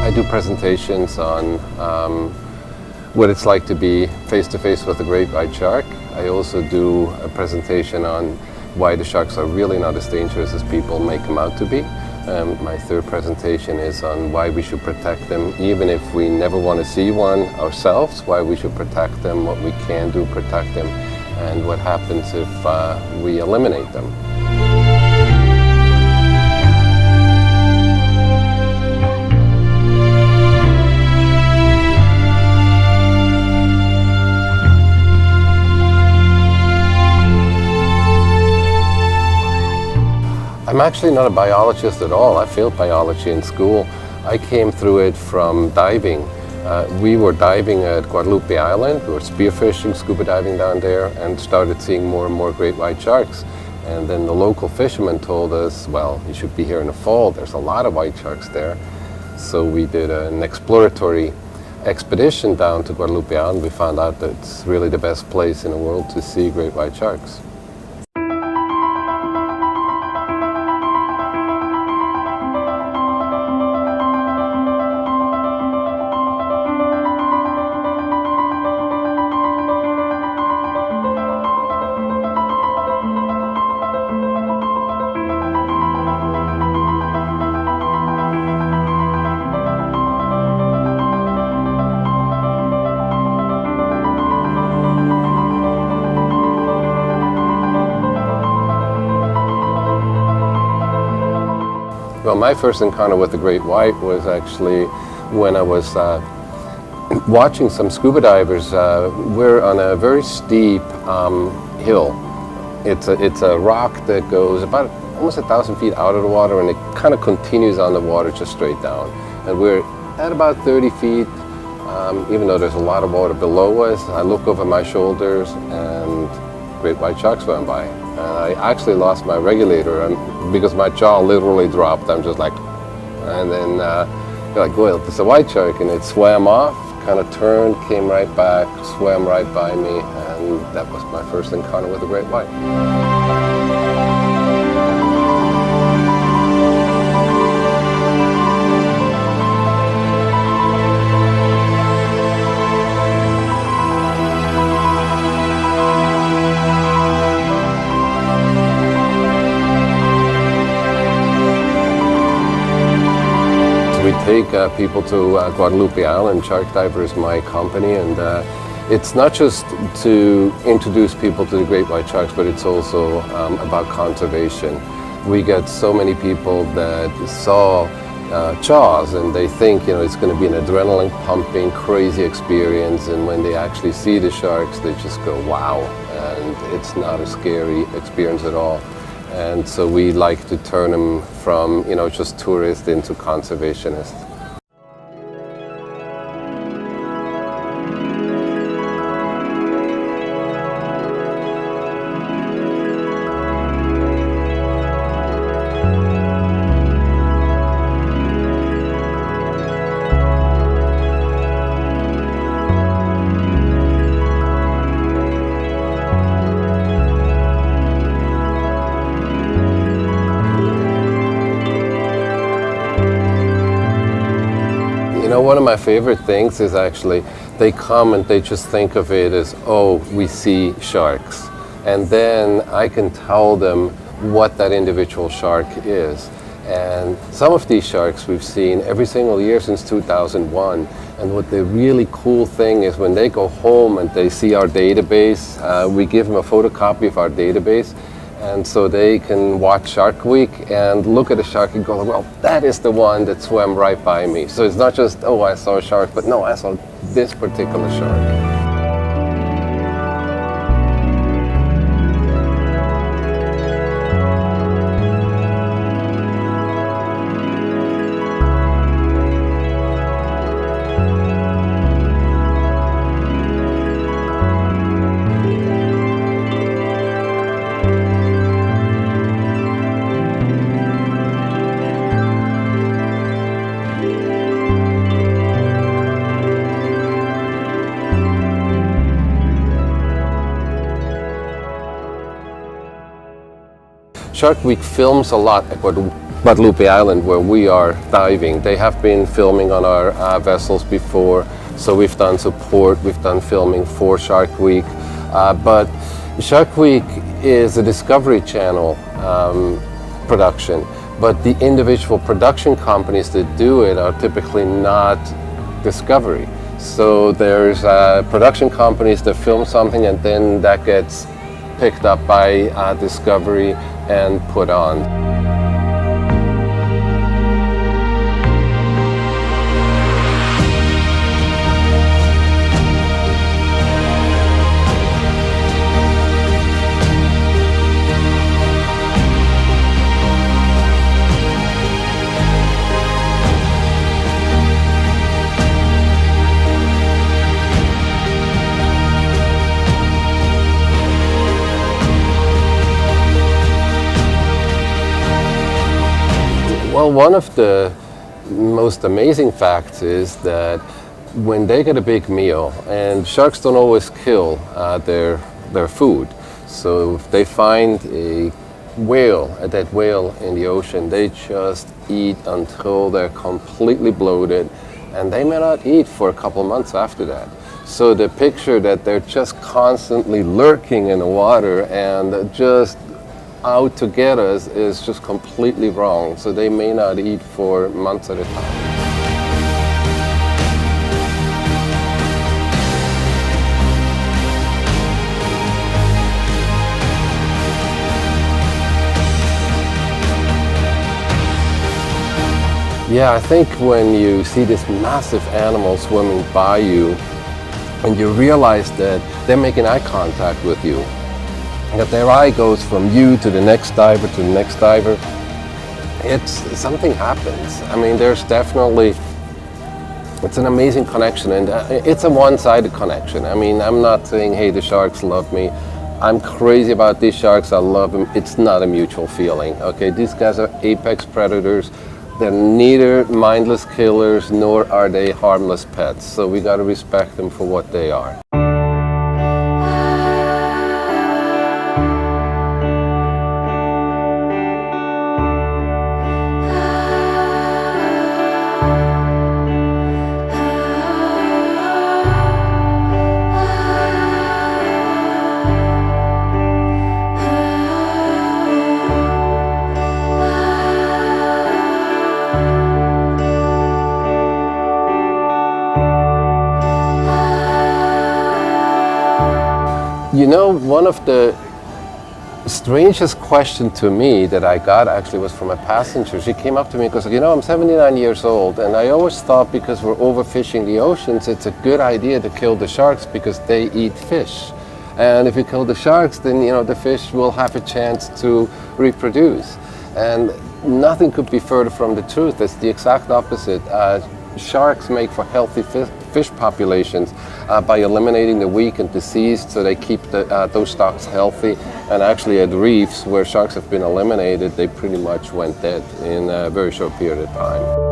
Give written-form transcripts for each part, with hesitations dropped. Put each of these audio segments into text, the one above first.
I do presentations on what it's like to be face-to-face with a great white shark. I also do a presentation on why the sharks are really not as dangerous as people make them out to be. My third presentation is on why we should protect them, even if we never want to see one ourselves, why we should protect them, what we can do to protect them, and what happens if we eliminate them. I'm actually not a biologist at all. I failed biology in school. I came through it from diving. We were diving at Guadalupe Island. We were spearfishing, scuba diving down there, and started seeing more and more great white sharks. And then the local fishermen told us, well, you should be here in the fall. There's a lot of white sharks there. So we did an exploratory expedition down to Guadalupe Island. We found out that it's really the best place in the world to see great white sharks. Well, my first encounter with the great white was actually when I was watching some scuba divers. We're on a very steep hill. It's a rock that goes about almost 1,000 feet out of the water, and it kind of continues on the water just straight down. And we're at about 30 feet, even though there's a lot of water below us. I look over my shoulders and great white sharks swam by. And I actually lost my regulator because my jaw literally dropped. I'm just like, and then you're like, well, there's a white shark, and it swam off, kind of turned, came right back, swam right by me, and that was my first encounter with a great white. We take people to Guadalupe Island. Shark Diver is my company, and it's not just to introduce people to the great white sharks, but it's also about conservation. We get so many people that saw Jaws, and they think, you know, it's going to be an adrenaline pumping, crazy experience, and when they actually see the sharks, they just go, wow, and it's not a scary experience at all. And so we like to turn them from, you know, just tourists into conservationists. You know, one of my favorite things is actually they come and they just think of it as, oh, we see sharks. And then I can tell them what that individual shark is. And some of these sharks we've seen every single year since 2001. And what the really cool thing is when they go home and they see our database, we give them a photocopy of our database. And so they can watch Shark Week and look at a shark and go, well, that is the one that swam right by me. So it's not just, oh, I saw a shark, but no, I saw this particular shark. Shark Week films a lot at Guadalupe Island where we are diving. They have been filming on our vessels before, so we've done support, we've done filming for Shark Week. But Shark Week is a Discovery Channel production, but the individual production companies that do it are typically not Discovery. So there's production companies that film something and then that gets picked up by Discovery and put on. Well, one of the most amazing facts is that when they get a big meal, and sharks don't always kill their food, so if they find a dead whale in the ocean, they just eat until they're completely bloated, and they may not eat for a couple months after that. So the picture that they're just constantly lurking in the water and just out to get us is just completely wrong. So they may not eat for months at a time. Yeah, I think when you see this massive animal swimming by you and you realize that they're making eye contact with you, that their eye goes from you to the next diver to the next diver, something happens. I mean, there's definitely, it's an amazing connection, and it's a one-sided connection. I mean, I'm not saying, hey, the sharks love me. I'm crazy about these sharks, I love them. It's not a mutual feeling, okay? These guys are apex predators. They're neither mindless killers, nor are they harmless pets. So we gotta respect them for what they are. You know, one of the strangest questions to me that I got actually was from a passenger. She came up to me and goes, you know, I'm 79 years old, and I always thought because we're overfishing the oceans, it's a good idea to kill the sharks because they eat fish. And if you kill the sharks, then, you know, the fish will have a chance to reproduce. And nothing could be further from the truth. It's the exact opposite. Sharks make for healthy fish populations by eliminating the weak and diseased, so they keep those stocks healthy. And actually at reefs where sharks have been eliminated, they pretty much went dead in a very short period of time.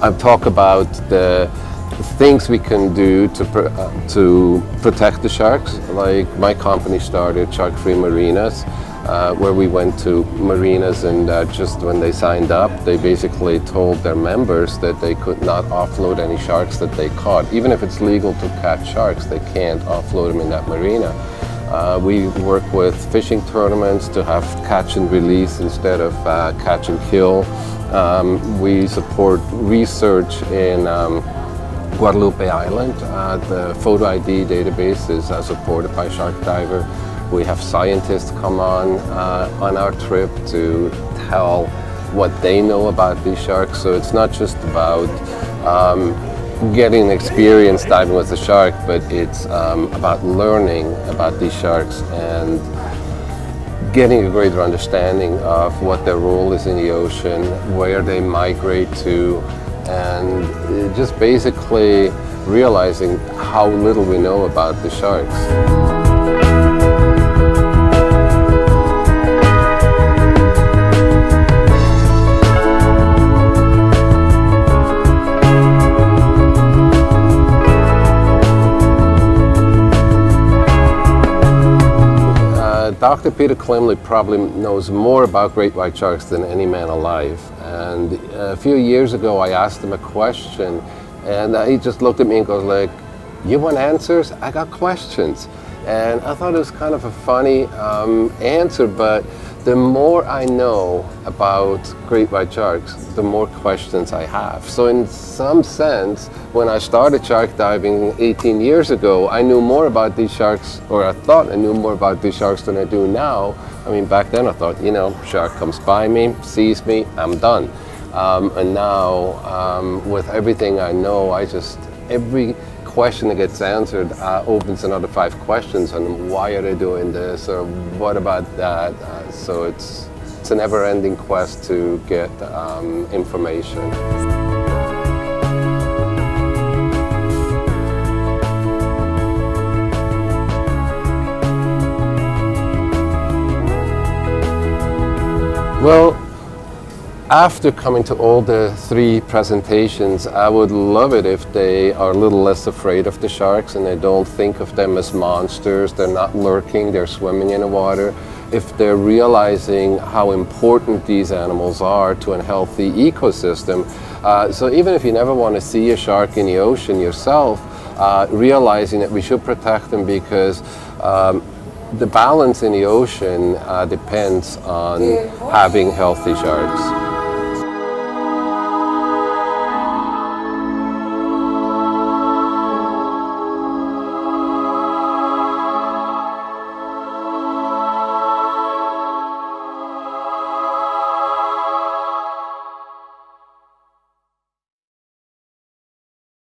I've talked about the things we can do to protect the sharks. Like my company started Shark Free Marinas, where we went to marinas and just when they signed up, they basically told their members that they could not offload any sharks that they caught. Even if it's legal to catch sharks, they can't offload them in that marina. We work with fishing tournaments to have catch and release instead of catch and kill. We support research in Guadalupe Island. The photo ID database is supported by Shark Diver. We have scientists come on our trip to tell what they know about these sharks. So it's not just about getting experience diving with the shark, but it's about learning about these sharks and getting a greater understanding of what their role is in the ocean, where they migrate to, and just basically realizing how little we know about the sharks. Dr. Peter Klimley probably knows more about great white sharks than any man alive. And a few years ago, I asked him a question, and he just looked at me and goes like, "You want answers? I got questions." And I thought it was kind of a funny answer, but the more I know about great white sharks, the more questions I have. So in some sense, when I started shark diving 18 years ago, I knew more about these sharks, or I thought I knew more about these sharks than I do now. I mean, back then I thought, you know, shark comes by me, sees me, I'm done. And now, with everything I know, every question that gets answered opens another 5 questions on why are they doing this, or what about that. So it's a never-ending quest to get information. Well, after coming to all the 3 presentations, I would love it if they are a little less afraid of the sharks and they don't think of them as monsters. They're not lurking, they're swimming in the water. If they're realizing how important these animals are to a healthy ecosystem. So even if you never want to see a shark in the ocean yourself, realizing that we should protect them because the balance in the ocean depends on having healthy sharks.